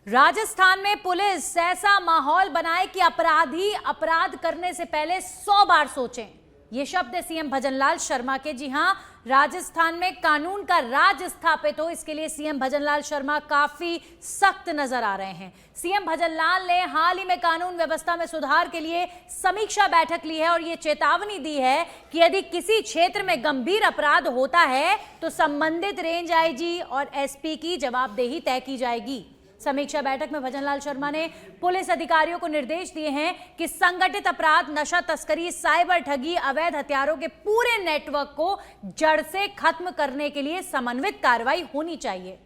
राजस्थान में पुलिस ऐसा माहौल बनाए कि अपराधी अपराध करने से पहले 100 बार सोचें। ये शब्द है सीएम भजनलाल शर्मा के। जी हां, राजस्थान में कानून का राज स्थापित हो, इसके लिए सीएम भजनलाल शर्मा काफी सख्त नजर आ रहे हैं। सीएम भजनलाल ने हाल ही में कानून व्यवस्था में सुधार के लिए समीक्षा बैठक ली है और ये चेतावनी दी है कि यदि किसी क्षेत्र में गंभीर अपराध होता है तो संबंधित रेंज आईजी और एसपी की जवाबदेही तय की जाएगी। समीक्षा बैठक में भजनलाल शर्मा ने पुलिस अधिकारियों को निर्देश दिए हैं कि संगठित अपराध, नशा तस्करी, साइबर ठगी, अवैध हथियारों के पूरे नेटवर्क को जड़ से खत्म करने के लिए समन्वित कार्रवाई होनी चाहिए।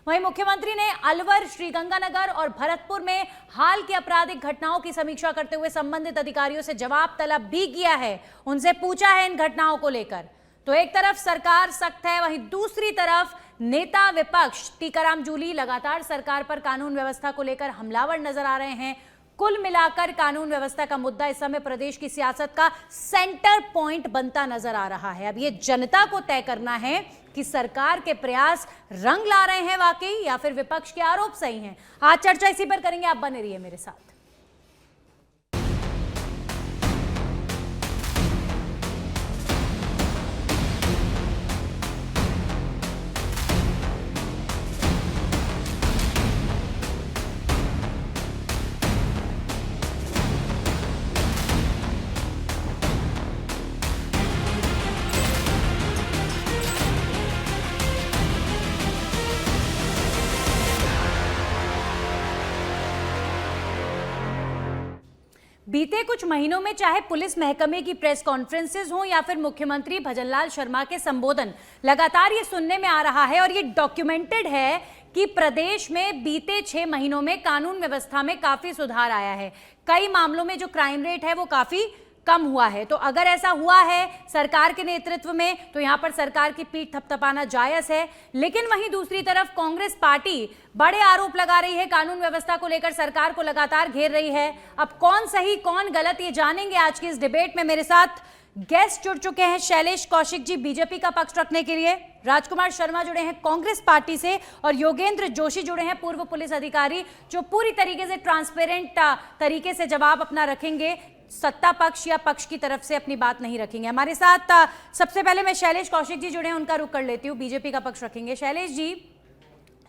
वहीं मुख्यमंत्री ने अलवर, श्रीगंगानगर और भरतपुर में हाल की आपराधिक घटनाओं की समीक्षा करते हुए संबंधित अधिकारियों से जवाब तलब भी किया है। उनसे पूछा है इन घटनाओं को लेकर। तो एक तरफ सरकार सख्त है, वहीं दूसरी तरफ नेता विपक्ष टीकाराम जूली लगातार सरकार पर कानून व्यवस्था को लेकर हमलावर नजर आ रहे हैं। कुल मिलाकर कानून व्यवस्था का मुद्दा इस समय प्रदेश की सियासत का सेंटर पॉइंट बनता नजर आ रहा है। अब ये जनता को तय करना है कि सरकार के प्रयास रंग ला रहे हैं वाकई या फिर विपक्ष के आरोप सही हैं। आज चर्चा इसी पर करेंगे, आप बने रहिए मेरे साथ। बीते कुछ महीनों में चाहे पुलिस महकमे की प्रेस कॉन्फ्रेंसेस हो या फिर मुख्यमंत्री भजनलाल शर्मा के संबोधन, लगातार ये सुनने में आ रहा है और ये डॉक्यूमेंटेड है कि प्रदेश में बीते 6 महीनों में कानून व्यवस्था में काफी सुधार आया है। कई मामलों में जो क्राइम रेट है वो काफी कम हुआ है। तो अगर ऐसा हुआ है सरकार के नेतृत्व में तो यहां पर सरकार की पीठ थपथपाना जायज है। लेकिन वहीं दूसरी तरफ कांग्रेस पार्टी बड़े आरोप लगा रही है, कानून व्यवस्था को लेकर सरकार को लगातार घेर रही है। अब कौन सही कौन गलत ये जानेंगे आज की इस डिबेट में। मेरे साथ गेस्ट जुड़ चुके हैं। शैलेश कौशिक जी बीजेपी का पक्ष रखने के लिए, राजकुमार शर्मा जुड़े हैं कांग्रेस पार्टी से और योगेंद्र जोशी जुड़े हैं पूर्व पुलिस अधिकारी, जो पूरी तरीके से ट्रांसपेरेंट तरीके से जवाब अपना रखेंगे, सत्ता पक्ष या पक्ष की तरफ से अपनी बात नहीं रखेंगे। हमारे साथ सबसे पहले मैं शैलेश कौशिक जी जुड़े हैं, उनका रुख कर लेती हूँ, बीजेपी का पक्ष रखेंगे। शैलेश जी,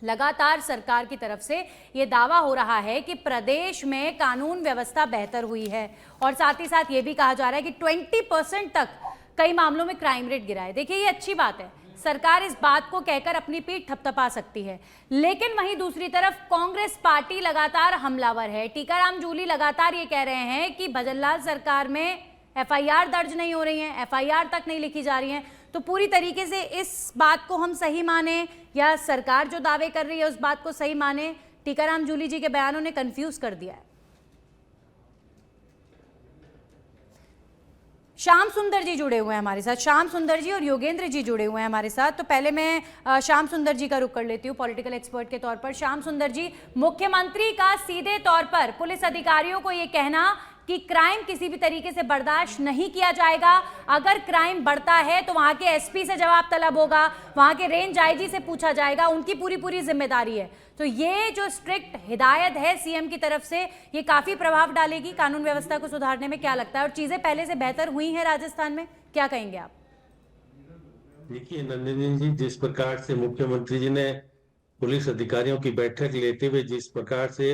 लगातार सरकार की तरफ से ये दावा हो रहा है कि प्रदेश में कानून व्यवस्था बेहतर हुई है और साथ ही साथ ये भी कहा जा रहा है कि 20% तक कई मामलों में क्राइम रेट गिरा है। देखिए, ये अच्छी बात है, सरकार इस बात को कहकर अपनी पीठ थपथपा सकती है। लेकिन वहीं दूसरी तरफ कांग्रेस पार्टी लगातार हमलावर है। टीकाराम जूली लगातार ये कह रहे हैं कि भजनलाल सरकार में एफआईआर दर्ज नहीं हो रही है, एफआईआर तक नहीं लिखी जा रही है। तो पूरी तरीके से इस बात को हम सही माने या सरकार जो दावे कर रही है उस बात को सही माने? टीकाराम जूली जी के बयानों ने कंफ्यूज कर दिया है। श्याम सुंदर जी जुड़े हुए हैं हमारे साथ, श्याम सुंदर जी और योगेंद्र जी जुड़े हुए हैं हमारे साथ। तो पहले मैं श्याम सुंदर जी का रुख कर लेती हूँ पॉलिटिकल एक्सपर्ट के तौर पर। श्याम सुंदर जी, मुख्यमंत्री का सीधे तौर पर पुलिस अधिकारियों को ये कहना कि क्राइम किसी भी तरीके से बर्दाश्त नहीं किया जाएगा, अगर क्राइम बढ़ता है तो वहां के एसपी से जवाब तलब होगा, वहां के रेंज आईजी से पूछा जाएगा, उनकी पूरी जिम्मेदारी है। तो ये जो स्ट्रिक्ट हिदायत है सीएम की तरफ से, ये काफी प्रभाव डालेगी कानून व्यवस्था को सुधारने में, क्या लगता है? और चीजें पहले से बेहतर हुई हैं राजस्थान में, क्या कहेंगे आप? देखिए नंदिनी जी, जिस प्रकार से मुख्यमंत्री जी ने पुलिस अधिकारियों की बैठक लेते हुए जिस प्रकार से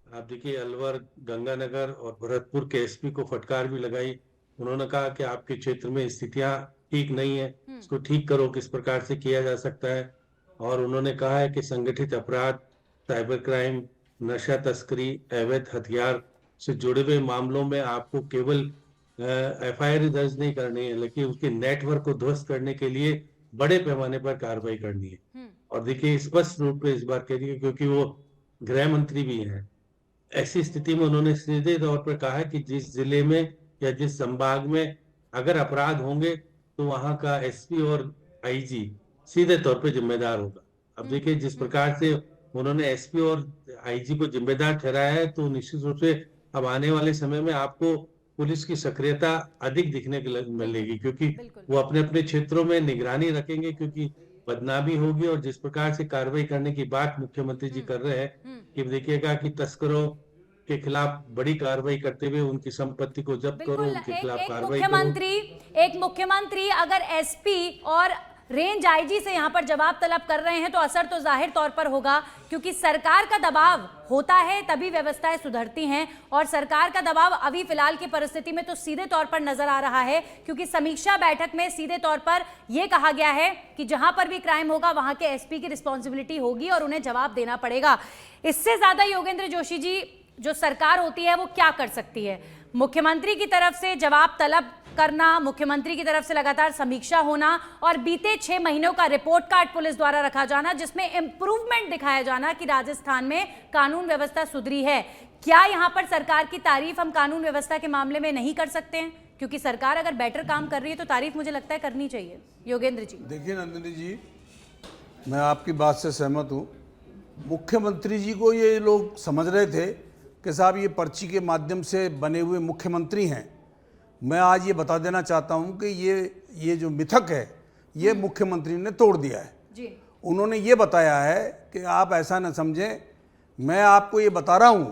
आप देखिए अलवर, गंगानगर और भरतपुर के एसपी को फटकार भी लगाई। उन्होंने कहा कि आपके क्षेत्र में स्थितियां ठीक नहीं है, इसको ठीक करो, किस प्रकार से किया जा सकता है। और उन्होंने कहा है कि संगठित अपराध, साइबर क्राइम, नशा तस्करी, अवैध हथियार से जुड़े हुए मामलों में आपको केवल एफआईआर दर्ज नहीं करनी है, लेकिन उसके नेटवर्क को ध्वस्त करने के लिए बड़े पैमाने पर कार्रवाई करनी है। और देखिए स्पष्ट रूप से इस बार कह रही है, क्योंकि वो गृह मंत्री भी हैं। ऐसी स्थिति में उन्होंने सीधे तौर पर कहा है कि जिस जिले में या जिस संभाग में अगर अपराध होंगे तो वहां का एसपी और आईजी सीधे तौर पे जिम्मेदार होगा। अब देखिए जिस प्रकार से उन्होंने एसपी और आईजी को जिम्मेदार ठहराया है, तो निश्चित रूप से अब आने वाले समय में आपको पुलिस की सक्रियता अधिक दिखने को मिलेगी, क्योंकि वो अपने अपने क्षेत्रों में निगरानी रखेंगे, क्योंकि बदनामी होगी। और जिस प्रकार से कार्रवाई करने की बात मुख्यमंत्री जी कर रहे हैं, कि देखिएगा कि तस्करों के खिलाफ बड़ी कार्रवाई करते हुए उनकी संपत्ति को जब्त करो, बिल्कुल। उनके खिलाफ एक कार्रवाई करो। एक मुख्यमंत्री अगर एसपी और रेंज आईजी से यहाँ पर जवाब तलब कर रहे हैं तो असर तो जाहिर तौर पर होगा, क्योंकि सरकार का दबाव होता है तभी व्यवस्थाएं सुधरती हैं, और सरकार का दबाव अभी फिलहाल की परिस्थिति में तो सीधे तौर पर नजर आ रहा है, क्योंकि समीक्षा बैठक में सीधे तौर पर यह कहा गया है कि जहां पर भी क्राइम होगा वहां के एसपी की रिस्पॉन्सिबिलिटी होगी और उन्हें जवाब देना पड़ेगा। इससे ज्यादा योगेंद्र जोशी जी जो सरकार होती है वो क्या कर सकती है? मुख्यमंत्री की तरफ से जवाब तलब करना, मुख्यमंत्री की तरफ से लगातार समीक्षा होना और बीते 6 महीनों का रिपोर्ट कार्ड पुलिस द्वारा रखा जाना जिसमें इंप्रूवमेंट दिखाया जाना कि राजस्थान में कानून व्यवस्था सुधरी है। क्या यहां पर सरकार की तारीफ हम कानून व्यवस्था के मामले में नहीं कर सकते हैं? क्योंकि सरकार अगर बेटर काम कर रही है तो तारीफ मुझे लगता है करनी चाहिए। योगेंद्र जी देखिए नंदिनी जी, मैं आपकी बात से सहमत हूँ। मुख्यमंत्री जी को ये लोग समझ रहे थे कि साहब ये पर्ची के माध्यम से बने हुए मुख्यमंत्री हैं। मैं आज ये बता देना चाहता हूँ कि ये जो मिथक है ये मुख्यमंत्री ने तोड़ दिया है जी। उन्होंने ये बताया है कि आप ऐसा न समझें, मैं आपको ये बता रहा हूँ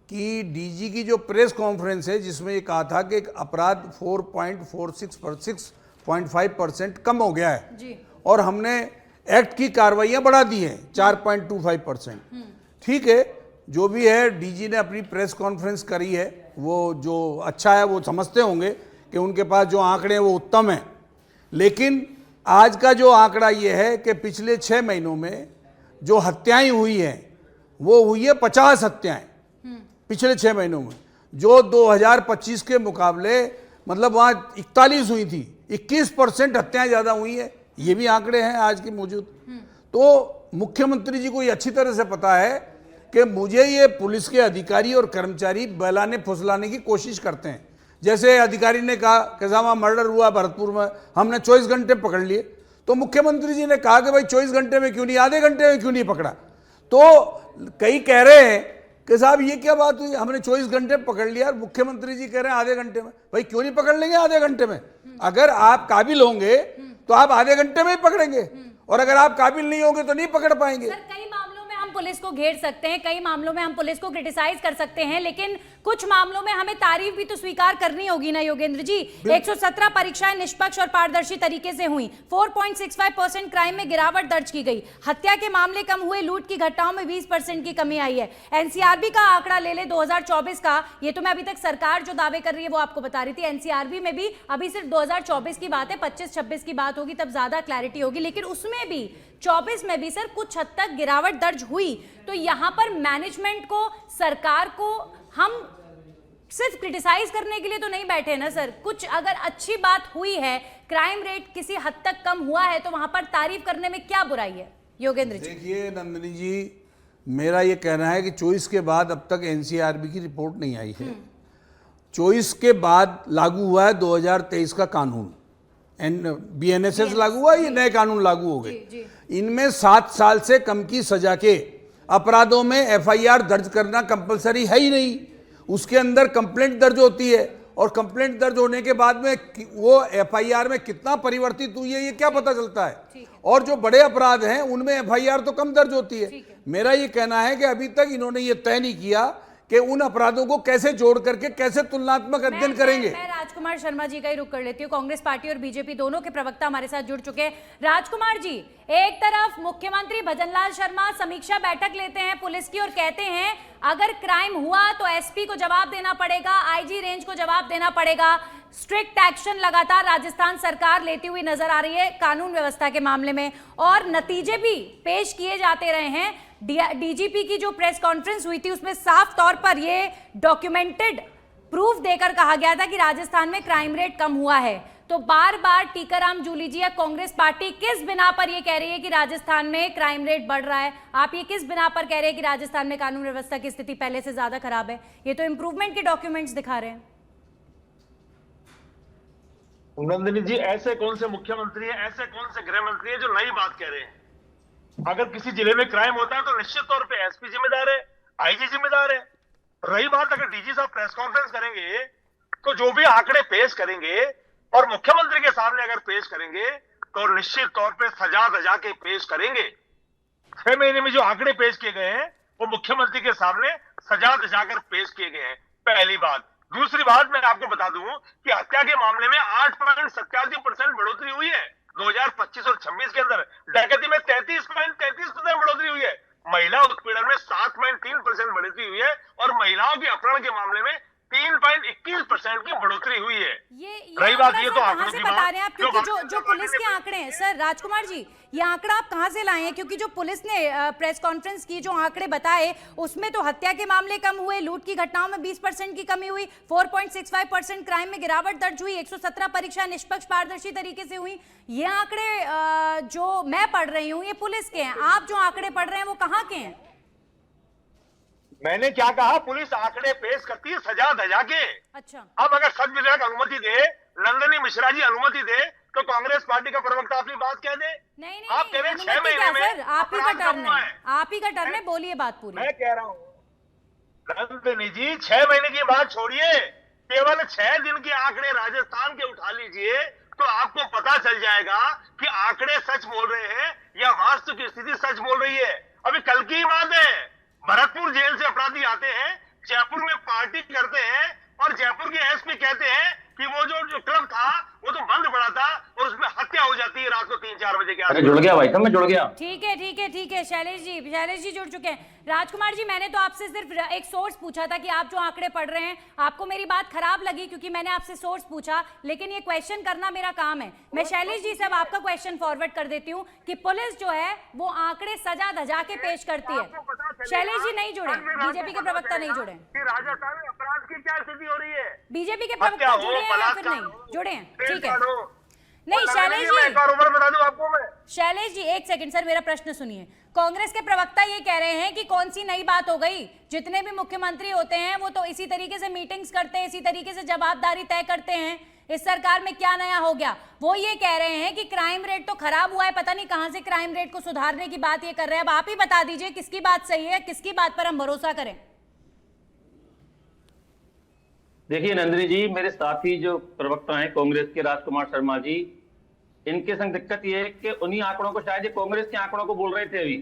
कि डीजी की जो प्रेस कॉन्फ्रेंस है जिसमें ये कहा था कि अपराध 4.46% कम हो गया है जी। और हमने एक्ट की कार्रवाइयाँ बढ़ा दी हैं 4.25%। ठीक है, जो भी है डीजी ने अपनी प्रेस कॉन्फ्रेंस करी है, वो जो अच्छा है वो समझते होंगे कि उनके पास जो आंकड़े हैं वो उत्तम हैं। लेकिन आज का जो आंकड़ा ये है कि पिछले 6 महीनों में जो हत्याएं हुई हैं वो हुई है 50 हत्याएं पिछले 6 महीनों में, जो 2025 के मुकाबले मतलब वहाँ 41 हुई थी, 21% हत्याएं ज़्यादा हुई है। ये भी आंकड़े हैं आज के मौजूद। तो मुख्यमंत्री जी को ये अच्छी तरह से पता है कि मुझे ये पुलिस के अधिकारी और कर्मचारी बहलाने फुसलाने की कोशिश करते हैं। जैसे अधिकारी ने कहा कि साहब मर्डर हुआ भरतपुर में, हमने 24 घंटे पकड़ लिए, तो मुख्यमंत्री जी ने कहा कि भाई 24 घंटे में क्यों नहीं, आधे घंटे में क्यों नहीं पकड़ा? तो कई कह रहे हैं कि साहब ये क्या बात हुई, हमने 24 घंटे पकड़ लिया और मुख्यमंत्री जी कह रहे हैं आधे घंटे में। भाई क्यों नहीं पकड़ लेंगे आधे घंटे में? अगर आप काबिल होंगे तो आप आधे घंटे में ही पकड़ेंगे, और अगर आप काबिल नहीं होंगे तो नहीं पकड़ पाएंगे। सर, कई मामलों में हम पुलिस को घेर सकते हैं, कई मामलों में हम पुलिस को क्रिटिसाइज कर सकते हैं, लेकिन कुछ मामलों में हमें तारीफ भी तो स्वीकार करनी होगी ना योगेंद्र जी। 117 परीक्षाएं निष्पक्ष और पारदर्शी तरीके से हुई, 4.65% क्राइम में गिरावट दर्ज की गई, हत्या के मामले कम हुए, लूट की घटनाओं में 20% की कमी आई है। एनसीआरबी का आंकड़ा ले ले 2024 का, ये तो मैं अभी तक सरकार जो दावे कर रही है वो आपको बता रही थी, एनसीआरबी में भी अभी सिर्फ 2024 की बात है, 25-26 की बात होगी तब ज्यादा क्लैरिटी होगी, लेकिन उसमें भी 24 में भी सर कुछ हद तक गिरावट दर्ज हुई। तो यहां पर मैनेजमेंट को, सरकार को हम सिर्फ क्रिटिसाइज करने के लिए तो नहीं बैठे ना सर। कुछ अगर अच्छी बात हुई है, क्राइम रेट किसी हद तक कम हुआ है, तो वहां पर तारीफ करने में क्या बुराई है योगेंद्र जी? देखिए नंदिनी जी, मेरा ये कहना है कि 24 के बाद अब तक एनसीआरबी की रिपोर्ट नहीं आई है। 24 के बाद लागू हुआ है 2023 का कानून, बीएनएसएस लागू हुआ, ये नए कानून लागू हो गए। इनमें 7 साल से कम की सजा के अपराधों में एफआईआर दर्ज करना कंपलसरी है ही नहीं। उसके अंदर कंप्लेंट दर्ज होती है और कंप्लेंट दर्ज होने के बाद में वो एफआईआर में कितना परिवर्तित हुई है ये क्या पता चलता है। और जो बड़े अपराध हैं उनमें एफआईआर तो कम दर्ज होती है। मेरा ये कहना है कि अभी तक इन्होंने ये तय नहीं किया कि उन अपराधों को कैसे जोड़ करके कैसे तुलनात्मक अध्ययन करेंगे। मैं राजकुमार शर्मा जी का ही रुख कर लेती हूँ। कांग्रेस पार्टी और बीजेपी दोनों के प्रवक्ता हमारे साथ जुड़ चुके हैं। राजकुमार जी, एक तरफ मुख्यमंत्री भजनलाल शर्मा समीक्षा बैठक लेते हैं पुलिस की और कहते हैं अगर क्राइम हुआ तो एसपी को जवाब देना पड़ेगा, आईजी रेंज को जवाब देना पड़ेगा। स्ट्रिक्ट एक्शन लगातार राजस्थान सरकार लेती हुई नजर आ रही है कानून व्यवस्था के मामले में, और नतीजे भी पेश किए जाते रहे हैं। डीजीपी की जो प्रेस कॉन्फ्रेंस हुई थी उसमें साफ तौर पर ये डॉक्यूमेंटेड प्रूफ देकर कहा गया था कि राजस्थान में क्राइम रेट कम हुआ है। तो बार बार टीकाराम जूली जी या कांग्रेस पार्टी किस बिना पर ये कह रही है कि राजस्थान में क्राइम रेट बढ़ रहा है? आप ये किस बिना पर कह रहे हैं कि राजस्थान में कानून व्यवस्था की स्थिति पहले से ज्यादा खराब है? ये तो इंप्रूवमेंट के डॉक्यूमेंट्स दिखा रहे हैं। नंदिनी जी, ऐसे कौन से मुख्यमंत्री हैं, ऐसे कौन से गृह मंत्री हैं जो नई बात कह रहे हैं? अगर किसी जिले में क्राइम होता है तो निश्चित तौर पे एसपी जिम्मेदार है, आईजी जिम्मेदार है। रही बात अगर डीजी साहब प्रेस कॉन्फ्रेंस करेंगे तो जो भी आंकड़े पेश करेंगे और मुख्यमंत्री के सामने अगर पेश करेंगे तो निश्चित तौर पे सजा दजा के पेश करेंगे। 6 महीने में जो आंकड़े पेश किए गए हैं वो मुख्यमंत्री के सामने सजा दिखाकर पेश किए गए हैं। पहली बात। दूसरी बात, मैं आपको बता दूं कि हत्या के मामले में 8.87% बढ़ोतरी हुई है 2025 और 26 के अंदर। डकैती में 33.33% बढ़ोतरी हुई है। महिला उत्पीड़न में 7.3% बढ़ोतरी हुई है और महिलाओं के अपहरण के मामले में 3.21% की बढ़ोतरी हुई है। ये रही बात ये आंकड़ा तो सर आंकड़ों कहाँ से की बता बात, रहे हैं आप, क्योंकि जो पुलिस के आंकड़े हैं सर, राजकुमार जी ये आंकड़ा आप कहाँ से लाए हैं? क्योंकि जो पुलिस ने प्रेस कॉन्फ्रेंस की, जो आंकड़े बताए उसमें तो हत्या के मामले कम हुए, लूट की घटनाओं में 20% की कमी हुई, 4.65% क्राइम में गिरावट दर्ज हुई, 117 परीक्षा निष्पक्ष पारदर्शी तरीके से हुई। ये आंकड़े जो मैं पढ़ रही हूँ ये पुलिस के हैं, आप जो आंकड़े पढ़ रहे हैं वो कहाँ के हैं? मैंने क्या कहा, पुलिस आंकड़े पेश करती है सजा धजा के। अच्छा, अब अगर सच विधायक अनुमति दे, नंदिनी मिश्रा जी अनुमति दे, तो कांग्रेस पार्टी का प्रवक्ता अपनी बात कह दे। नहीं नहीं आप कह रहे हैं 6 अनुमति महीने क्या में सर, आप ही का अपराध कम टर्न हुआ है, आप ही का टर्न है, बोलिए बात पूरी। मैं कह रहा हूं नंदिनी जी, 6 महीने की बात छोड़िए, केवल 6 दिन के आंकड़े राजस्थान के उठा लीजिए तो आपको पता चल जाएगा कि आंकड़े सच बोल रहे हैं या वास्तविक स्थिति सच बोल रही है। अभी कल की ही बात है, भरतपुर जेल से अपराधी आते हैं, जयपुर में पार्टी करते हैं और जयपुर के एसपी कहते हैं कि वो जो क्लब था वो तो बंद पड़ा था और उसमें हत्या हो जाती है रात को 3-4 बजे के आसपास। जुड़ गया भाई साहब, मैं जुड़ गया। ठीक है ठीक है ठीक है, शैलेश जी जुड़ चुके हैं। राजकुमार जी, मैंने तो आपसे सिर्फ एक सोर्स पूछा था कि आप जो आंकड़े पढ़ रहे हैं, आपको मेरी बात खराब लगी क्योंकि मैंने आपसे सोर्स पूछा, लेकिन ये क्वेश्चन करना मेरा काम है। मैं शैलेश जी से आपका क्वेश्चन फॉरवर्ड कर देती हूँ कि पुलिस जो है वो आंकड़े सजा धजा के पेश करती है। शैलेश जी नहीं जुड़े, बीजेपी के प्रवक्ता नहीं जुड़े। राजस्थान में अपराध की क्या स्थिति हो रही है? बीजेपी के प्रवक्ता जुड़े हैं या फिर नहीं जुड़े हैं? ठीक है, नहीं शैलेश जी, बता दूं आपको मैं। शैलेश जी एक सेकंड सर, मेरा प्रश्न सुनिए। कांग्रेस के प्रवक्ता ये कह रहे हैं कि कौन सी नई बात हो गई, जितने भी मुख्यमंत्री होते हैं वो तो इसी तरीके से मीटिंग्स करते हैं, इसी तरीके से जवाबदारी तय करते हैं, इस सरकार में क्या नया हो गया? वो ये कह रहे हैं कि क्राइम रेट तो खराब हुआ है, पता नहीं कहां से क्राइम रेट को सुधारने की बात ये कर रहे हैं। अब आप ही बता दीजिए किसकी बात सही है, किसकी बात पर हम भरोसा करें? देखिए नंदिनी जी, मेरे साथी जो प्रवक्ता हैं कांग्रेस के राजकुमार शर्मा जी, इनके संग दिक्कत ये है कि उन्हीं आंकड़ों को, शायद ये कांग्रेस के आंकड़ों को बोल रहे थे। अभी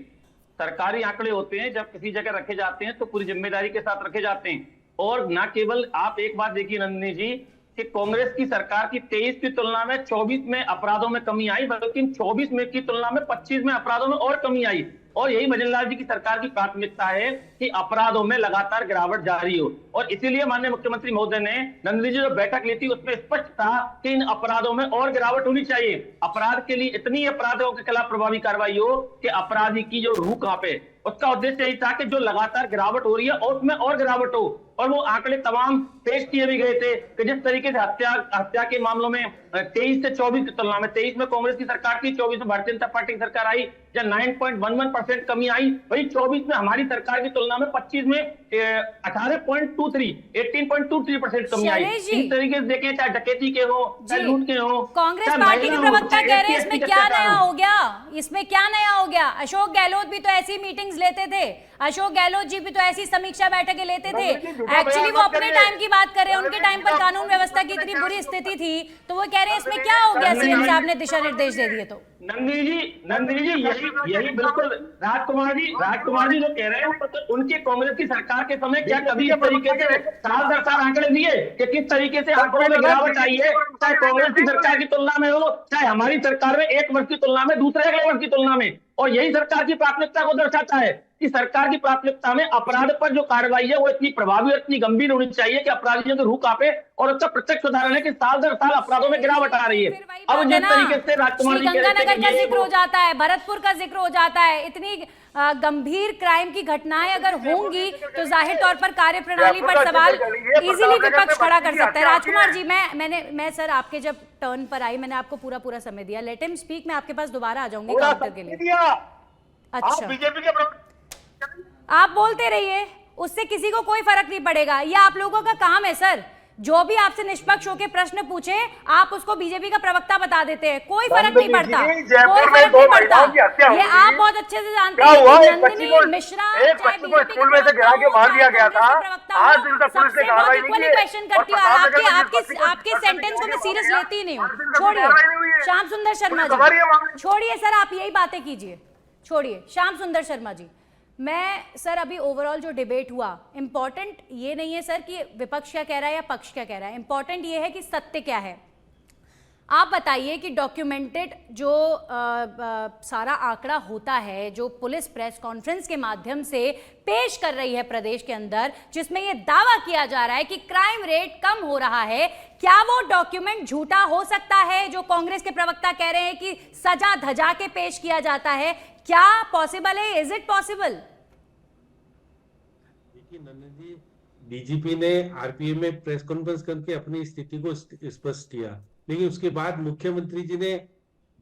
सरकारी आंकड़े होते हैं, जब किसी जगह रखे जाते हैं तो पूरी जिम्मेदारी के साथ रखे जाते हैं। और ना केवल, आप एक बात देखिए नंदिनी जी कि कांग्रेस की सरकार की 23 की तुलना में 24 में अपराधों में कमी आई, बल्कि 24 में की तुलना में 25 में अपराधों में और कमी आई। और यही भजनलाल जी की सरकार की प्राथमिकता है कि अपराधों में लगातार गिरावट जारी हो। और इसीलिए माननीय मुख्यमंत्री महोदय ने नंदिनी जी जो बैठक ली थी उसमें स्पष्ट था कि इन अपराधों में और गिरावट होनी चाहिए। अपराध के लिए इतनी अपराधों के खिलाफ प्रभावी कार्रवाई हो कि अपराधी की जो रूह कांपे। उसका उद्देश्य यही था कि जो लगातार गिरावट हो रही है और उसमें और गिरावट हो। और वो आंकड़े तमाम पेश किए भी गए थे कि जिस तरीके से हत्या के मामलों में 23 से 24 की तुलना में, 23 में कांग्रेस की सरकार थी, 24 में भारतीय जनता पार्टी की सरकार आई, जब 9.11% कमी आई, वही 24 में हमारी सरकार की तुलना में 25 में 18.23% कमी आई। इस तरीके से देखें, चाहे डकैती के हो, चाहे लूट के हो। कांग्रेस पार्टी के प्रवक्ता कह रहे हैं इसमें क्या नया हो गया, इसमें क्या नया हो गया? अशोक गहलोत भी तो ऐसी मीटिंग्स लेते थे, अशोक गहलोत जी भी तो ऐसी समीक्षा बैठकें लेते थे। एक्चुअली वो अपने टाइम की बात कर रहे हैं, उनके टाइम पर कानून व्यवस्था की इतनी बुरी स्थिति थी, तो वो कह रहे हैं इसमें क्या हो गया, सीएम साहब ने दिशा निर्देश दे दिए तो। नंदिनी जी यही बिल्कुल राजकुमार जी जो कह रहे हैं, तो उनके कांग्रेस की सरकार के समय क्या कभी इस तरीके से साल दर साल आंकड़े दिए कि किस तरीके से आंकड़ों में गिरावट आई है, चाहे कांग्रेस की सरकार की तुलना में हो, चाहे हमारी सरकार में एक वर्ष की तुलना में, दूसरे अगले वर्ष की तुलना में। और यही सरकार की प्राथमिकता को दर्शाता है कि सरकार की प्राथमिकता में अपराध पर जो कार्रवाई है वो इतनी प्रभावी और इतनी गंभीर होनी चाहिए कि अपराधियों की रूह कांपे। और उसका प्रत्यक्ष उदाहरण है कि साल दर साल अपराधों में गिरावट आ रही है। अब जिस तरीके से राजकुमार जी गंगानगर का जिक्र हो जाता है, भरतपुर का जिक्र हो जाता है, इतनी गंभीर क्राइम की घटनाएं अगर होंगी तो जाहिर तौर पर कार्यप्रणाली पर सवाल इजीली विपक्ष खड़ा कर सकता है। राजकुमार जी, मैं सर आपके जब टर्न पर आई, मैंने आपको पूरा समय दिया, लेट हिम स्पीक। मैं आपके पास दोबारा आ जाऊंगी काउंटर के लिए। अच्छा, बीजेपी के आप बोलते रहिए, उससे किसी को कोई फर्क नहीं पड़ेगा, ये आप लोगों का काम है सर। जो भी आपसे निष्पक्ष होकर प्रश्न पूछे आप उसको बीजेपी का प्रवक्ता बता देते हैं, कोई फर्क नहीं पड़ता, कोई फर्क नहीं पड़ता। ये आप बहुत अच्छे से जानते हैं कि नंदिनी मिश्रा स्कूल में से गिरा के मार दिया गया था, आज दिन तक पुलिस ने कार्रवाई नहीं की। क्वेश्चन करती हूँ और आपके सेंटेंस को मैं सीरियस लेती ही नहीं हूँ। छोड़िए श्याम सुंदर शर्मा जी, छोड़िए सर, आप यही बातें कीजिए, छोड़िए श्याम सुंदर शर्मा जी। मैं सर अभी ओवरऑल जो डिबेट हुआ, इंपॉर्टेंट ये नहीं है सर कि विपक्ष क्या कह रहा है या पक्ष क्या कह रहा है, इंपॉर्टेंट ये है कि सत्य क्या है। आप बताइए कि डॉक्यूमेंटेड जो सारा आंकड़ा होता है, जो पुलिस प्रेस कॉन्फ्रेंस के माध्यम से पेश कर रही है प्रदेश के अंदर, जिसमें यह दावा किया जा रहा है कि क्राइम रेट कम हो रहा है, क्या वो डॉक्यूमेंट झूठा हो सकता है? जो कांग्रेस के प्रवक्ता कह रहे हैं कि सजा धजा के पेश किया जाता है, क्या पॉसिबल है? Is it possible? देखिए नंदन जी, डीजीपी ने आरपीएम में प्रेस कॉन्फ्रेंस करके अपनी स्थिति को स्पष्ट किया, लेकिन उसके बाद मुख्यमंत्री जी ने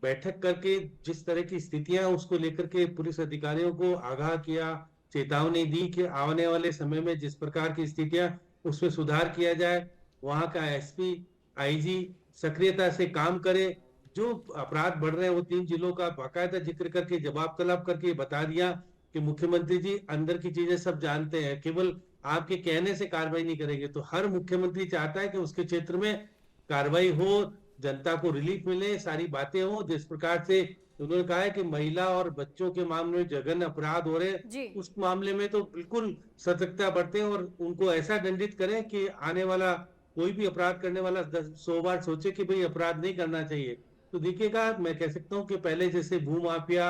बैठक करके जिस तरह की स्थितियां उसको लेकर के पुलिस अधिकारियों को आगाह किया, चेतावनी दी कि आने वाले समय में जिस प्रकार की स्थितियां उसमें सुधार किया जाए। वहां का एसपी, आईजी सक्रियता से काम करे, जो अपराध बढ़ रहे हैं वो 3 जिलों का बाकायदा जिक्र करके जवाब तलब करके बता दिया कि मुख्यमंत्री जी अंदर की चीजें सब जानते हैं, केवल आपके कहने से कार्रवाई नहीं करेंगे। तो हर मुख्यमंत्री चाहता है कि उसके क्षेत्र में कार्रवाई हो, जनता को रिलीफ मिले, सारी बातें हो। जिस प्रकार से उन्होंने कहा है कि महिला और बच्चों के मामले में जघन्य अपराध हो रहे, उस मामले में तो बिल्कुल सतर्कता बरतें और उनको ऐसा दंडित करें कि आने वाला कोई भी अपराध करने वाला 100 बार सोचे कि भाई अपराध नहीं करना चाहिए। तो देखिएगा, मैं कह सकता हूँ कि पहले जैसे भू माफिया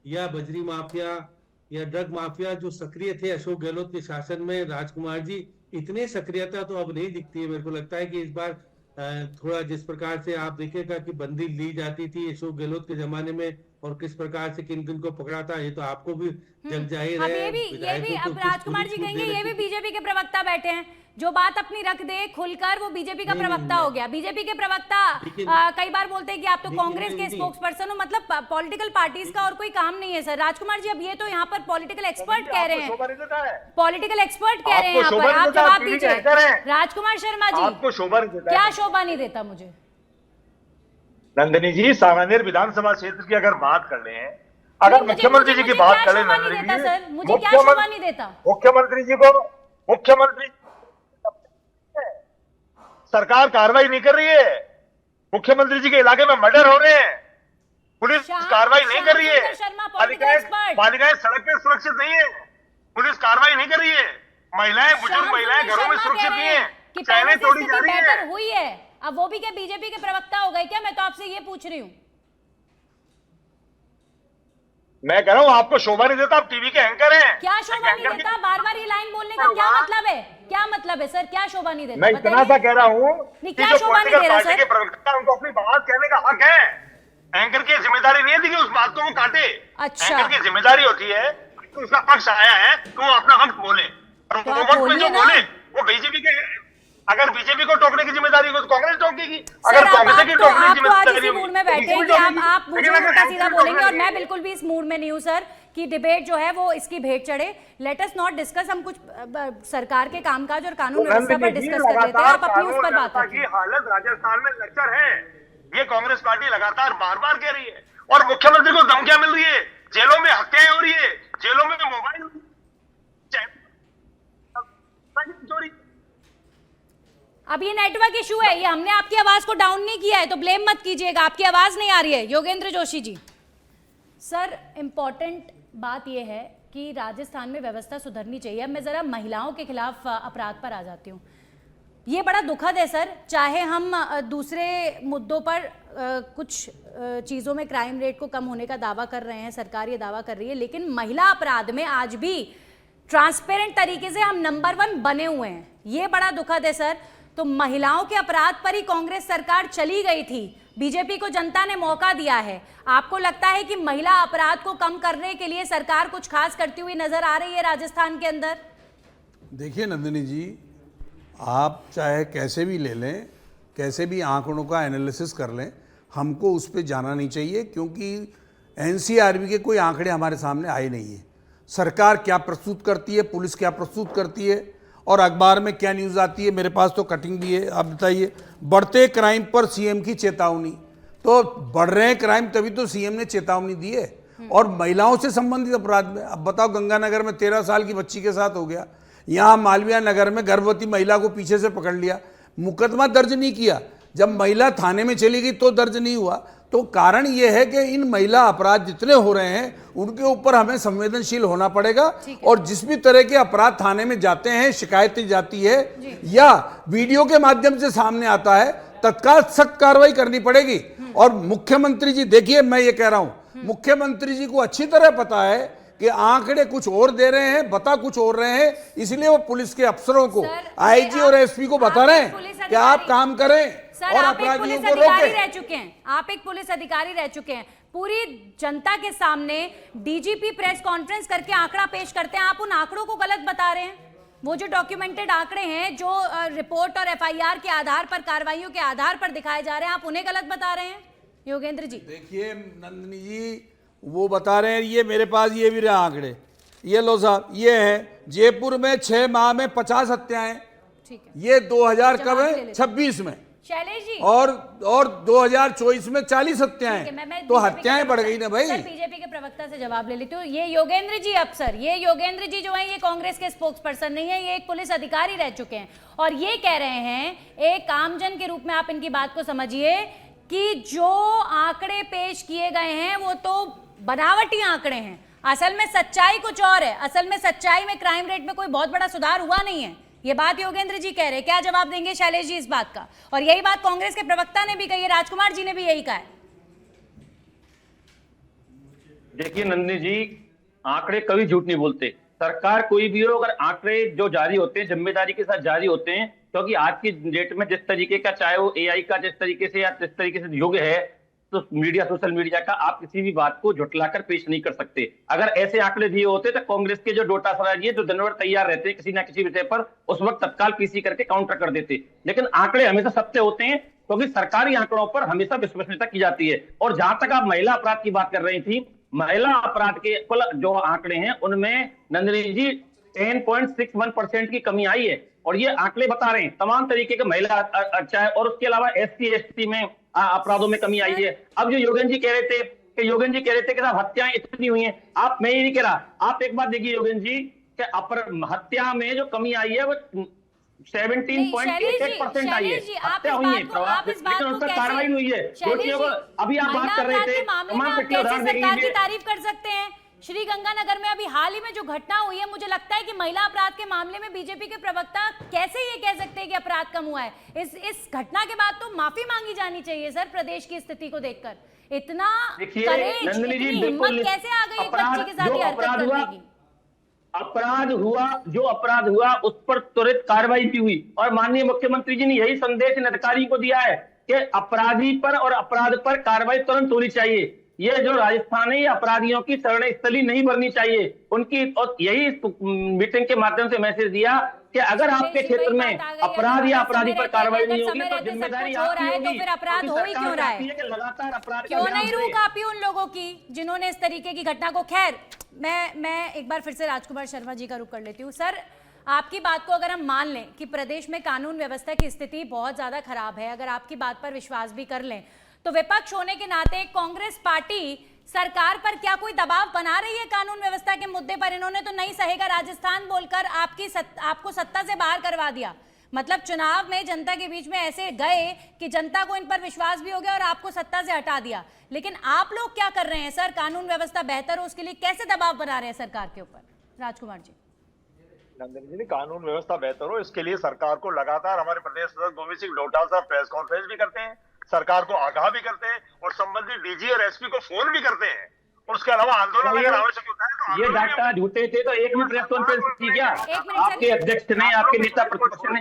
या बजरी माफिया या ड्रग माफिया जो सक्रिय थे अशोक गहलोत के शासन में, राजकुमार जी, इतने सक्रियता तो अब नहीं दिखती है। मेरे को लगता है कि इस बार थोड़ा जिस प्रकार से आप देखिएगा कि बंदी ली जाती थी अशोक गहलोत के जमाने में और किस प्रकार से किन किन को पकड़ा था, ये तो आपको भी जग जाहिर है। ये भी अब राजकुमार जी कहेंगे ये भी बीजेपी के प्रवक्ता बैठे हैं, जो बात अपनी रख दे खुलकर, वो बीजेपी का प्रवक्ता हो गया। बीजेपी के प्रवक्ता कई बार बोलते हैं कि आप तो कांग्रेस के स्पोक्स पर्सन हो, मतलब पॉलिटिकल पार्टीज का और कोई काम नहीं है सर। राजकुमार जी, अब ये तो यहाँ पर पॉलिटिकल एक्सपर्ट कह रहे हैं, पॉलिटिकल एक्सपर्ट कह रहे हैं यहाँ पर, आप जवाब दीजिए। राजकुमार शर्मा जी, आपको शोभा नहीं देता? क्या शोभा नहीं देता मुझे? नंदिनी जी, सामान्य विधानसभा क्षेत्र की अगर बात कर ले, अगर मुख्यमंत्री जी की बात करें, मुझे क्या शोभा नहीं देता? मुख्यमंत्री जी को, मुख्यमंत्री सरकार कार्रवाई नहीं कर रही है, मुख्यमंत्री जी के इलाके में मर्डर हो रहे हैं, पुलिस कार्रवाई नहीं कर रही है, बालिकाएं सड़क पे सुरक्षित नहीं है, पुलिस कार्रवाई नहीं कर रही है, महिलाएं, बुजुर्ग महिलाएं घरों में सुरक्षित नहीं है, चैनें तोड़ी जा रही है। हुई है, अब वो भी क्या बीजेपी के प्रवक्ता हो गए क्या? मैं तो आपसे ये पूछ रही हूँ। मैं कह रहा हूँ आपको शोभा नहीं देता, आप टीवी के एंकर हैं। क्या शोभा नहीं देता? बार बार ये लाइन बोलने का क्या मतलब है? क्या मतलब है सर, क्या शोभा नहीं देता? मैं इतना सा कह रहा हूँ कि जो पॉलिटिकल पार्टी के प्रवक्ता उनको अपनी बात कहने का हक है। एंकर की जिम्मेदारी नहीं है कि उस बात को वो काटे। अच्छा, एंकर की जिम्मेदारी होती है कि उसका पक्ष आया है तो वो अपना वक्त बोले, और वो वक्त में जो बोले वो बीजेपी के, अगर बीजेपी को टोकने की जिम्मेदारी हो तो कांग्रेस टोकेगी, अगर कांग्रेस की टोकने की जिम्मेदारी मूड में बैठे हैं कि आप मुझे उल्टा सीधा बोलेंगे, और मैं बिल्कुल भी इस मूड में नहीं हूं सर कि डिबेट जो है वो इसकी भेंट चढ़े। लेट अस नॉट डिस्कस, हम कुछ सरकार के कामकाज और कानून व्यवस्था पर डिस्कस कर लेते हैं, आप अपनी उस पर बात करिए। हालत राजस्थान में लेक्चर है, ये कांग्रेस पार्टी लगातार बार बार कह रही है, और मुख्यमंत्री को धमकियां मिल रही है, जेलों में हत्याएं हो रही है, जेलों में मोबाइल चोरी। अब ये नेटवर्क इशू है, ये हमने आपकी आवाज को डाउन नहीं किया है, तो ब्लेम मत कीजिएगा, आपकी आवाज नहीं आ रही है। योगेंद्र जोशी जी, सर इंपॉर्टेंट बात यह है कि राजस्थान में व्यवस्था सुधरनी चाहिए। अब मैं जरा महिलाओं के खिलाफ अपराध पर आ जाती हूँ। ये बड़ा दुखद है सर, चाहे हम दूसरे मुद्दों पर कुछ चीज़ों में क्राइम रेट को कम होने का दावा कर रहे हैं, सरकार ये दावा कर रही है, लेकिन महिला अपराध में आज भी ट्रांसपेरेंट तरीके से हम नंबर 1 बने हुए हैं। ये बड़ा दुखद है सर। तो महिलाओं के अपराध पर ही कांग्रेस सरकार चली गई थी, बीजेपी को जनता ने मौका दिया है। आपको लगता है कि महिला अपराध को कम करने के लिए सरकार कुछ खास करती हुई नजर आ रही है राजस्थान के अंदर? देखिए नंदिनी जी, आप चाहे कैसे भी ले लें, कैसे भी आंकड़ों का एनालिसिस कर लें, हमको उस पर जाना नहीं चाहिए, क्योंकि एनसीआरबी के कोई आंकड़े हमारे सामने आए नहीं है। सरकार क्या प्रस्तुत करती है, पुलिस क्या प्रस्तुत करती है, और अखबार में क्या न्यूज़ आती है, मेरे पास तो कटिंग भी है। आप बताइए, बढ़ते क्राइम पर सीएम की चेतावनी। तो बढ़ रहे हैं क्राइम तभी तो सीएम ने चेतावनी दी है। और महिलाओं से संबंधित अपराध में अब बताओ, गंगानगर में 13 साल की बच्ची के साथ हो गया, यहाँ मालवीय नगर में गर्भवती महिला को पीछे से पकड़ लिया, मुकदमा दर्ज नहीं किया। जब महिला थाने में चली गई तो दर्ज नहीं हुआ, तो कारण ये है कि इन महिला अपराध जितने हो रहे हैं उनके ऊपर हमें संवेदनशील होना पड़ेगा, और जिस भी तरह के अपराध थाने में जाते हैं, शिकायतें जाती है या वीडियो के माध्यम से सामने आता है, तत्काल सख्त कार्रवाई करनी पड़ेगी। और मुख्यमंत्री जी, देखिए मैं ये कह रहा हूं, मुख्यमंत्री जी को अच्छी तरह पता है कि आंकड़े कुछ और दे रहे हैं, बता कुछ और रहे हैं, इसलिए वो पुलिस के अफसरों को, आईजी और एसपी को बता रहे हैं कि आप काम करें और अपराधियों को रोकें। रह चुके हैं, आप एक पुलिस अधिकारी रह चुके हैं, पूरी जनता के सामने डीजीपी प्रेस कॉन्फ्रेंस करके आंकड़ा पेश करते हैं, आप उन आंकड़ों को गलत बता रहे हैं। वो जो डॉक्यूमेंटेड आंकड़े हैं, जो रिपोर्ट और एफआईआर के आधार पर, कार्रवाइयों के आधार पर दिखाए जा रहे हैं, आप उन्हें गलत बता रहे हैं योगेंद्र जी। देखिए नंदिनी जी, वो बता रहे हैं, ये मेरे पास ये भी रहे आंकड़े, ये लो साहब, ये है जयपुर में 6 माह में 50 हत्याएं, ठीक है, ये 2000 कब है 26 में, शैलेश जी, और 2024 में 40 हत्याएं, तो हत्याएं बढ़ गई ना भाई। बीजेपी के प्रवक्ता से जवाब ले लेती हूँ। ये योगेंद्र जी अफसर, ये योगेंद्र जी जो है, ये कांग्रेस के स्पोक्स पर्सन नहीं है, ये एक पुलिस अधिकारी रह चुके हैं, और ये कह रहे हैं, एक आमजन के रूप में आप इनकी बात को समझिए कि जो आंकड़े पेश किए गए हैं वो तो बनावटी आंकड़े हैं, असल में सच्चाई कुछ और है। असल में सच्चाई में क्राइम रेट में कोई बहुत बड़ा सुधार हुआ नहीं है, ये बात योगेंद्र जी कह रहे हैं। क्या जवाब देंगे शैलेश जी इस बात का? और यही बात कांग्रेस के प्रवक्ता ने भी कही है, राजकुमार जी ने भी यही कहा है। देखिए नंदिनी जी, आंकड़े कभी झूठ नहीं बोलते। सरकार कोई भी हो, अगर आंकड़े जो जारी होते हैं जिम्मेदारी के साथ जारी होते हैं, क्योंकि आज की डेट में जिस तरीके का, चाहे वो एआई का जिस तरीके से या जिस तरीके से युग है, तो मीडिया, सोशल मीडिया का, आप किसी भी बात को झुटलाकर पेश नहीं कर सकते। अगर ऐसे आंकड़े दिए होते तो कांग्रेस के जो डोटासराज जो दिन भर तैयार रहते हैं किसी ना किसी विषय पर, उस वक्त तत्काल पीसी करके काउंटर कर देते। लेकिन आंकड़े हमेशा सत्य होते हैं, क्योंकि सरकारी आंकड़ों पर हमेशा विश्वसनीयता की जाती है। और जहां तक आप महिला अपराध की बात कर रही थी, महिला अपराध के कुल जो आंकड़े हैं उनमें नंदिनी जी 10.61% की कमी आई है, और ये आंकड़े बता रहे हैं तमाम तरीके के महिला अच्छा है, और उसके अलावा एससी एसटी में अपराधों में कमी आई है। अब जो योगेंद्र जी कह रहे थे कि साहब हत्याएं इतनी हुई हैं, मैं ये नहीं कह रहा, आप एक बात देखिए योगेंद्र जी कि हत्या में जो कमी आई है वो 17.88% आई है, हत्या हुई है, लेकिन उस पर कार्रवाई नहीं हुई है। अभी आप बात कर रहे थे, सरकार की तारीफ कर सकते हैं। श्री गंगानगर में अभी हाल ही में जो घटना हुई है, मुझे लगता है कि महिला अपराध के मामले में बीजेपी के प्रवक्ता कैसे ये कह सकते हैं कि अपराध कम हुआ है। इस घटना के बाद तो माफी मांगी जानी चाहिए सर, प्रदेश की स्थिति को देखकर। इतना हिम्मत कैसे आ गई एक बच्ची के साथ ये हरकत करने की? अपराध हुआ उस पर त्वरित कार्रवाई भी हुई, और माननीय मुख्यमंत्री जी ने यही संदेश इन अधिकारी को दिया है कि अपराधी पर और अपराध पर कार्रवाई तुरंत होनी चाहिए। ये जो राजस्थानी अपराधियों की शरण स्थली नहीं बननी चाहिए उनकी, और यही मीटिंग के माध्यम से मैसेज दिया कि अगर आपके क्षेत्र में अपराध या अपराधी पर कार्रवाई नहीं होगी तो जिम्मेदारी आपकी होगी। तो फिर अपराध हो ही क्यों रहा है? लगातार अपराध क्यों नहीं रूह कांपी उन लोगों की जिन्होंने इस तरीके की घटना को? खैर, मैं एक बार फिर से राजकुमार शर्मा जी का रुख कर लेती हूँ। सर, आपकी बात को अगर हम मान लें कि प्रदेश में कानून व्यवस्था की स्थिति बहुत ज्यादा खराब है, अगर आपकी बात पर विश्वास भी कर लें, तो विपक्ष होने के नाते कांग्रेस पार्टी सरकार पर क्या कोई दबाव बना रही है कानून व्यवस्था के मुद्दे पर? इन्होंने तो नहीं सहेगा राजस्थान बोलकर आपको सत्ता से बाहर करवा दिया। मतलब चुनाव में जनता के बीच में ऐसे गए कि जनता को इन पर विश्वास भी हो गया और आपको सत्ता से हटा दिया। लेकिन आप लोग क्या कर रहे हैं सर? कानून व्यवस्था बेहतर हो उसके लिए कैसे दबाव बना रहे हैं सरकार के ऊपर? राजकुमार जी। नंदन जी, कानून व्यवस्था बेहतर हो इसके लिए सरकार को लगातार हमारे प्रदेश सदस्य गोविंद सिंह डोटासरा प्रेस कॉन्फ्रेंस भी करते हैं, सरकार को आगाह भी करते हैं, और संबंधित डीजी और एसपी को फोन भी करते हैं, और उसके अलावा आंदोलन अगर आवश्यक होता है तो ये डाटा झूठे थे तो एक भी प्रेस कॉन्फ्रेंस की क्या आपके अध्यक्ष ने, आपके नेता प्रतिपक्ष ने?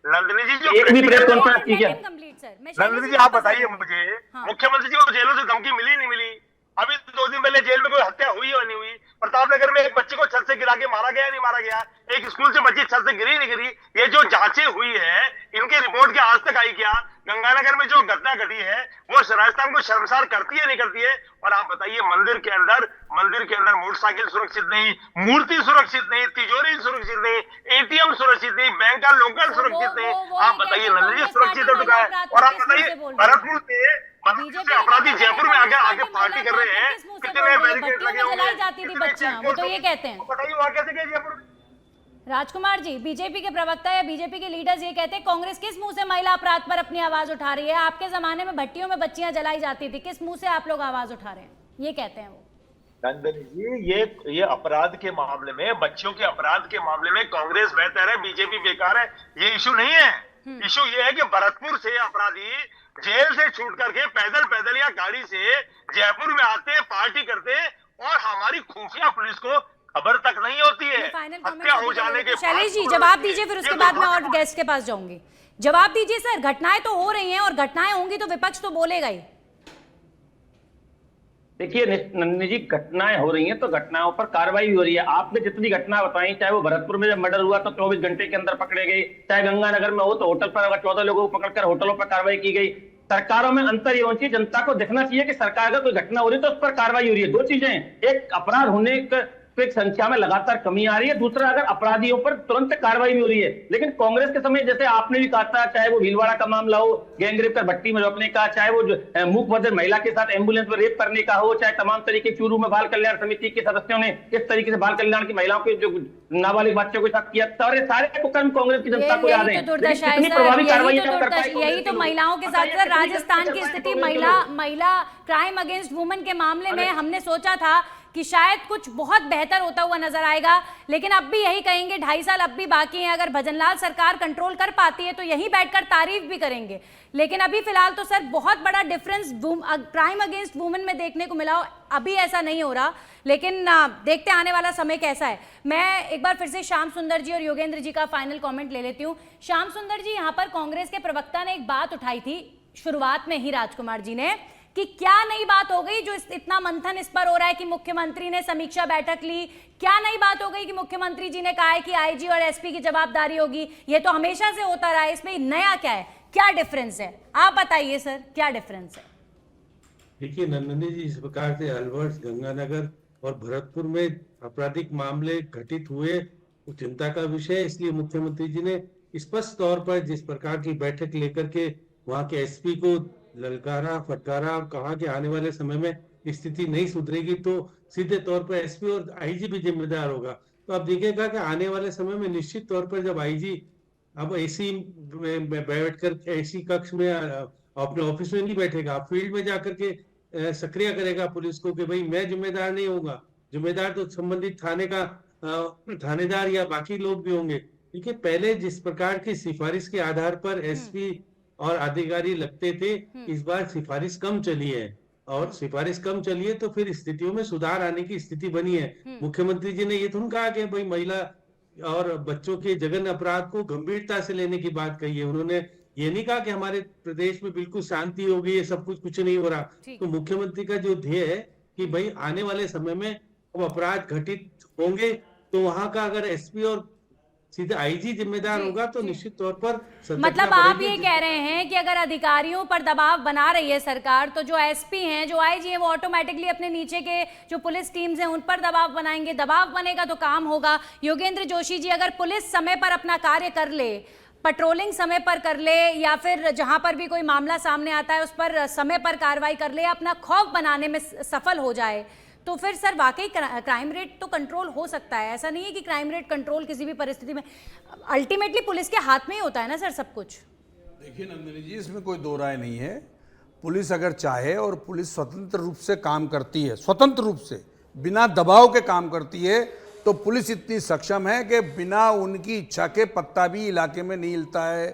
नंदिनी जी, जो एक भी प्रेस कॉन्फ्रेंस की क्या? नंदिनी जी, आप बताइए मुझे, मुख्यमंत्री जी को जेलों से धमकी मिली नहीं मिली? अभी 2 दिन पहले जेल में कोई हत्या हुई या नहीं हुई? प्रतापनगर में एक बच्चे को छत से गिरा के मारा गया नहीं मारा गया? एक स्कूल से बच्ची छत से गिरी नहीं गिरी? ये जो जांचें हुई है इनके रिपोर्ट क्या आज तक आई क्या? गंगानगर में जो घटना घटी है वो राजस्थान को शर्मसार करती है नहीं करती है? और आप बताइए, मंदिर के अंदर मोटरसाइकिल सुरक्षित नहीं, मूर्ति सुरक्षित नहीं, तिजोरी सुरक्षित नहीं, एटीएम सुरक्षित नहीं, बैंक का लोकल सुरक्षित नहीं। आप बताइए नंदिनी जी सुरक्षित हो चुका है? और आप बताइए भरतपुर से अपराधी जयपुर में आगे पार्टी कर रहे हैं, कितने बैरिकेड लगे होंगे, जाती थी बच्चियां, वो तो ये कहते हैं। बताइए वहां कैसे गए जयपुर? राजकुमार जी, बीजेपी के प्रवक्ता या बीजेपी के लीडर्स ये कहते हैं कांग्रेस किस मुंह से महिला अपराध पर अपनी आवाज उठा रही है? आपके जमाने में भट्टियों में बच्चियां जलाई जाती थी, किस मुंह से आप लोग आवाज उठा रहे हैं? ये कहते हैं वो। नंदनी जी, ये अपराध के मामले में, बच्चियों के अपराध के मामले में कांग्रेस बेहतर है, बीजेपी बेकार है, ये इशू नहीं है। इशू ये है कि भरतपुर से अपराधी जेल से छूट करके पैदल या गाड़ी से जयपुर में आते, पार्टी करते, और हमारी खुफिया पुलिस को खबर तक नहीं होती है। हत्या हो जाने के बाद शैलेश जी जवाब दीजिए, फिर उसके बाद मैं और गेस्ट के पास जाऊंगी। जवाब दीजिए सर, घटनाएं तो हो रही हैं और घटनाएं होंगी तो विपक्ष तो बोलेगा ही। देखिए नंदिनी जी, घटनाएं हो रही हैं तो घटनाओं पर कार्रवाई भी हो रही है। आपने जितनी घटना बताई, चाहे वो भरतपुर में जब मर्डर हुआ तो 24 घंटे के अंदर पकड़े गए, चाहे गंगानगर में हो तो होटल पर अगर 14 लोगों को पकड़कर होटलों पर कार्रवाई की गई। सरकारों में अंतर ये होना चाहिए, जनता को देखना चाहिए कि सरकार का कोई घटना हो रही है तो उस पर कार्रवाई हो रही है। दो चीजें, एक अपराध होने की संख्या में लगातार कमी आ रही है, दूसरा अगर अपराधियों पर तुरंत कार्रवाई भी हो रही है। लेकिन कांग्रेस के समय, जैसे आपने भी कहा था, चाहे वो भीलवाड़ा का मामला हो, गैंगरेप कर भट्टी में रोकने का, चाहे वो मूक बधिर महिला के साथ एम्बुलेंस में रेप करने का हो, चाहे तमाम तरीके चूरू में बाल कल्याण समिति के सदस्यों ने किस तरीके से बाल कल्याण की महिलाओं के जो नाबालिग बच्चों के साथ किया, सारे कुकर्म कांग्रेस की जनता को याद है। यही तो महिलाओं के साथ सर राजस्थान की स्थिति, महिला क्राइम अगेंस्ट वुमेन के मामले में हमने सोचा था कि शायद कुछ बहुत बेहतर होता हुआ नजर आएगा, लेकिन अब भी यही कहेंगे 2.5 साल अब भी बाकी हैं। अगर भजनलाल सरकार कंट्रोल कर पाती है तो यहीं बैठकर तारीफ भी करेंगे, लेकिन अभी फिलहाल तो सर बहुत बड़ा डिफरेंस क्राइम अगेंस्ट वुमेन में देखने को मिला। अभी ऐसा नहीं हो रहा, लेकिन देखते आने वाला समय कैसा है। मैं एक बार फिर से श्याम सुंदर जी और योगेंद्र जी का फाइनल कॉमेंट ले लेती हूँ। श्याम सुंदर जी, यहाँ पर कांग्रेस के प्रवक्ता ने एक बात उठाई थी शुरुआत में ही राजकुमार जी ने, कि क्या नई बात हो गई जो इतना मंथन इस पर हो रहा है कि मुख्यमंत्री ने समीक्षा बैठक ली? क्या नई बात हो गई कि मुख्यमंत्री जी ने कहा है कि आईजी और एसपी की जवाबदारी होगी? ये तो हमेशा से होता रहा है, इसमें नया क्या है, क्या डिफरेंस है? आप बताइए सर, क्या डिफरेंस है? देखिए नंदनी जी, इस प्रकार से अलवर, गंगानगर और भरतपुर में आपराधिक मामले घटित हुए वो चिंता का विषय है। इसलिए मुख्यमंत्री जी ने स्पष्ट तौर पर जिस प्रकार की बैठक लेकर के वहां के एसपी को ललकारा, फटकारा और कहा कि आने वाले समय में स्थिति नहीं सुधरेगी तो सीधे तौर पर एसपी और आईजी भी जिम्मेदार होगा। तो आप देखिएगा कि आने वाले समय में निश्चित तौर पर जब आईजी अब एसी में बैठकर एसी कक्ष में अपने ऑफिस में नहीं बैठेगा, आप फील्ड में जाकर के सक्रिय करेगा पुलिस को कि भाई मैं जिम्मेदार नहीं होऊंगा, जिम्मेदार तो संबंधित थाने का थानेदार या बाकी लोग भी होंगे। देखिए पहले जिस प्रकार की सिफारिश के आधार पर एसपी और अधिकारी लगते थे, इस बार सिफारिश कम चली है, और सिफारिश कम चली है तो फिर स्थितियों में सुधार आने की स्थिति बनी है। मुख्यमंत्री जी ने ये तो कहा कि भाई महिला और बच्चों के जघन्य अपराध को गंभीरता से लेने की बात कही है। उन्होंने ये नहीं कहा कि हमारे प्रदेश में बिल्कुल शांति हो गई है, सब कुछ नहीं हो रहा। तो मुख्यमंत्री का जो ध्येय है कि भाई आने वाले समय में अब अपराध घटित होंगे तो वहां का अगर एसपी और सीधे आईजी जिम्मेदार होगा तो निश्चित तौर पर मतलब आप ये कह रहे हैं कि अगर अधिकारियों पर दबाव बना रही है सरकार, तो जो एसपी हैं, जो आईजी हैं, वो ऑटोमेटिकली अपने नीचे के जो पुलिस टीम्स हैं उन पर दबाव बनाएंगे। दबाव बनेगा तो काम होगा। योगेंद्र जोशी जी, अगर पुलिस समय पर अपना कार्य कर ले, पेट्रोलिंग समय पर कर ले, या फिर जहां पर भी कोई मामला सामने आता है उस पर समय पर कार्रवाई कर ले, अपना खौफ बनाने में सफल हो जाए, तो फिर सर वाकई क्राइम रेट तो कंट्रोल हो सकता है। ऐसा नहीं है कि क्राइम रेट कंट्रोल किसी भी परिस्थिति में, अल्टीमेटली पुलिस के हाथ में ही होता है ना सर सब कुछ। देखिए नंदिनी जी, इसमें कोई दो राय नहीं है। पुलिस अगर चाहे और पुलिस स्वतंत्र रूप से काम करती है, स्वतंत्र रूप से बिना दबाव के काम करती है, तो पुलिस इतनी सक्षम है कि बिना उनकी इच्छा के पत्ता भी इलाके में नहीं हिलता है।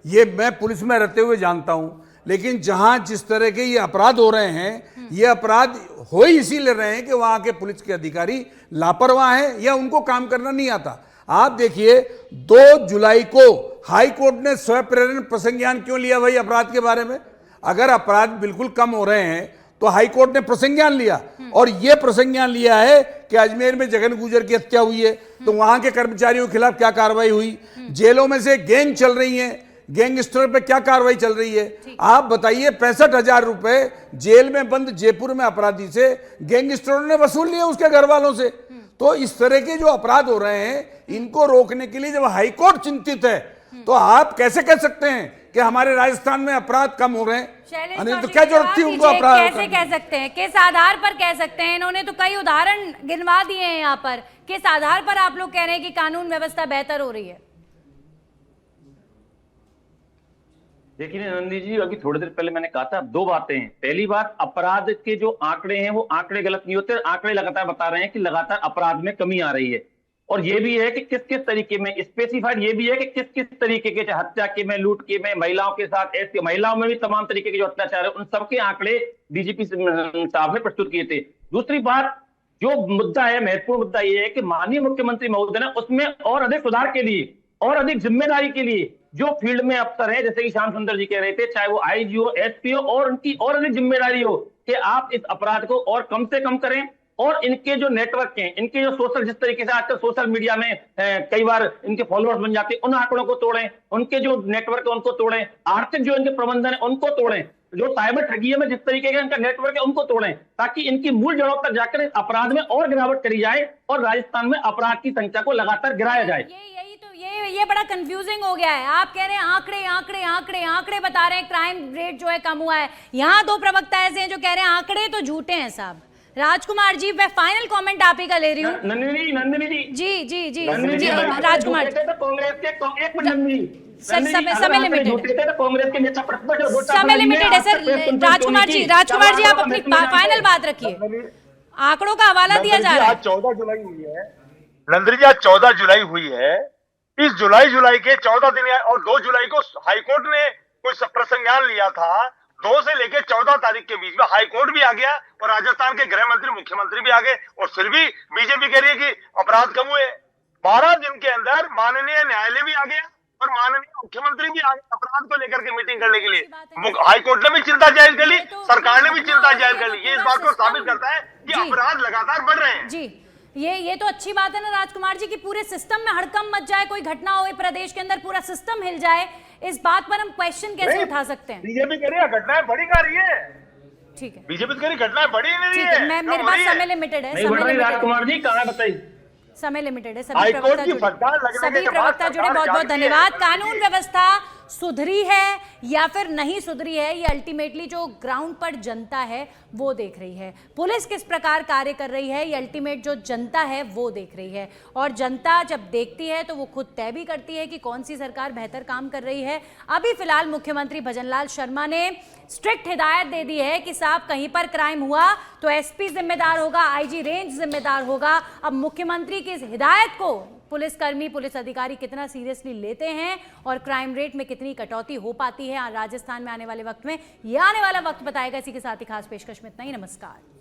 ये मैं पुलिस में रहते हुए जानता हूँ। लेकिन जहां जिस तरह के ये अपराध हो रहे हैं, ये अपराध हो ही इसीलिए रहे हैं कि वहां के पुलिस के अधिकारी लापरवाह हैं या उनको काम करना नहीं आता। आप देखिए 2 जुलाई को हाई कोर्ट ने स्वयं प्रेरण प्रसंज्ञान क्यों लिया भाई अपराध के बारे में? अगर अपराध बिल्कुल कम हो रहे हैं तो हाई कोर्ट ने प्रसंज्ञान लिया, और यह प्रसंज्ञान लिया है कि अजमेर में जगन गुजर की हत्या हुई है तो वहां के कर्मचारियों के खिलाफ क्या कार्रवाई हुई, जेलों में से गैंग चल रही है, गैंगस्टर पे क्या कार्रवाई चल रही है। आप बताइए 65,000 रुपए जेल में बंद जयपुर में अपराधी से गैंगस्टरों ने वसूल लिए उसके घर वालों से। तो इस तरह के जो अपराध हो रहे हैं इनको रोकने के लिए जब हाईकोर्ट चिंतित है तो आप कैसे कह सकते हैं कि हमारे राजस्थान में अपराध कम हो रहे हैं। शैलेश अनिल, तो कौशिक क्या जी, जरूरत थी जवाब उनको दीजिए, अपराध कैसे करने कह की? सकते हैं, किस आधार पर कह सकते हैं? इन्होंने तो कई उदाहरण गिनवा दिए हैं यहाँ पर। किस आधार पर आप लोग कह रहे हैं कि कानून व्यवस्था बेहतर हो रही है? देखिए नंदी जी, अभी थोड़ी देर पहले मैंने कहा था, दो बातें हैं। पहली बात, अपराध के जो आंकड़े हैं वो आंकड़े गलत नहीं होते, आंकड़े लगातार बता रहे हैं कि लगातार अपराध में कमी आ रही है। और ये भी है कि किस किस तरीके में स्पेसिफाइड, ये भी है कि किस किस तरीके के, चाहे हत्या के में, लूट के में, महिलाओं के साथ, ऐसे महिलाओं में भी तमाम तरीके के जो अत्याचार है, उन सबके आंकड़े डीजीपी साहब ने प्रस्तुत किए थे। दूसरी बात, जो मुद्दा है, महत्वपूर्ण मुद्दा यह है कि माननीय मुख्यमंत्री महोदय ने उसमें और अधिक सुधार के लिए और अधिक जिम्मेदारी के लिए जो फील्ड में अफसर है, जैसे कि श्याम सुंदर जी कह रहे थे, चाहे वो आईजी हो, एसपी हो, और उनकी और अधिक जिम्मेदारी हो कि आप इस अपराध को और कम से कम करें। और इनके जो नेटवर्क हैं, इनके जो सोशल, जिस तरीके से आजकल सोशल मीडिया में कई बार इनके फॉलोअर्स बन जाते हैं, उन आंकड़ों को तोड़ें, उनके जो नेटवर्क है उनको तोड़ें, आर्थिक जो इनके प्रबंधन है उनको तोड़ें, जो साइबर ठगी में जिस तरीके का इनका नेटवर्क है उनको तोड़ें, ताकि इनकी मूल जड़ों तक जाकर इस अपराध में और गिरावट करी जाए और राजस्थान में अपराध की संख्या को लगातार गिराया जाए। ये बड़ा कंफ्यूजिंग हो गया है। आप कह रहे हैं आंकड़े आंकड़े आंकड़े आंकड़े बता रहे हैं, क्राइम रेट जो है कम हुआ है। यहाँ दो प्रवक्ता ऐसे हैं जो कह रहे हैं आंकड़े तो झूठे हैं साहब। राजकुमार जी, मैं फाइनल कमेंट आप ही का ले रही हूँ। नंदिनी जी, जी जी जी नंदिनी जी, राजकुमार राजकुमार तो कांग्रेस के एक मिनट नंदिनी, समय लिमिटेड है, कांग्रेस के नेता समय लिमिटेड है सर। राजकुमार जी आप अपनी फाइनल बात रखिए, आंकड़ों का हवाला दिया जा रहा है। आज 14 जुलाई हुई है नंदिनी जी, आज 14 जुलाई हुई है। इस जुलाई के 14 दिन और 2 जुलाई को हाईकोर्ट ने कोई प्रसंज्ञान लिया था। 2 से लेकर 14 तारीख के बीच में हाईकोर्ट भी आ गया और राजस्थान के गृह मंत्री, मुख्यमंत्री भी आ गए, और फिर भी बीजेपी कह रही है कि अपराध कम हुए। 12 दिन के अंदर माननीय न्यायालय भी आ गया और माननीय मुख्यमंत्री भी आ गए अपराध को लेकर के मीटिंग करने के लिए। हाईकोर्ट ने भी चिंता जाहिर कर ली, सरकार ने भी चिंता जाहिर कर ली। ये इस बात को साबित करता है कि अपराध लगातार बढ़ रहे हैं। जी, ये तो अच्छी बात है ना राजकुमार जी, कि पूरे सिस्टम में हड़कंप मच जाए, कोई घटना हो प्रदेश के अंदर पूरा सिस्टम हिल जाए। इस बात पर हम क्वेश्चन कैसे उठा सकते हैं? बीजेपी कह रही है घटनाएं बढ़ी जा रही है। ठीक है, बीजेपी कह रही घटनाएं बढ़ी नहीं रही ठीक है, है। मेरे पास समय लिमिटेड है, नहीं बढ़ रही। राजकुमार जी कहाँ बताइए, समय लिमिटेड है। हाईकोर्ट की फटकार लगने सभी के बाद प्रवक्ता जुड़े, सरकार बहुत बहुत जागती है। धन्यवाद। कानून व्यवस्था सुधरी है या फिर नहीं सुधरी है, ये अल्टीमेटली जो ग्राउंड पर जनता है वो देख रही है। पुलिस किस प्रकार कार्य कर रही है, ये अल्टीमेट जो जनता है वो देख रही है। और जनता जब देखती है तो वो खुद तय भी करती है कि कौन सी सरकार बेहतर काम कर रही है। अभी फिलहाल मुख्यमंत्री भजनलाल शर्मा ने स्ट्रिक्ट हिदायत दे दी है कि साहब कहीं पर क्राइम हुआ तो एसपी जिम्मेदार होगा, आईजी रेंज जिम्मेदार होगा। अब मुख्यमंत्री की इस हिदायत को पुलिसकर्मी, पुलिस अधिकारी कितना सीरियसली लेते हैं और क्राइम रेट में कितनी कटौती हो पाती है राजस्थान में आने वाले वक्त में, यह आने वाला वक्त बताएगा। इसी के साथ ही खास पेशकश में इतना ही। नमस्कार।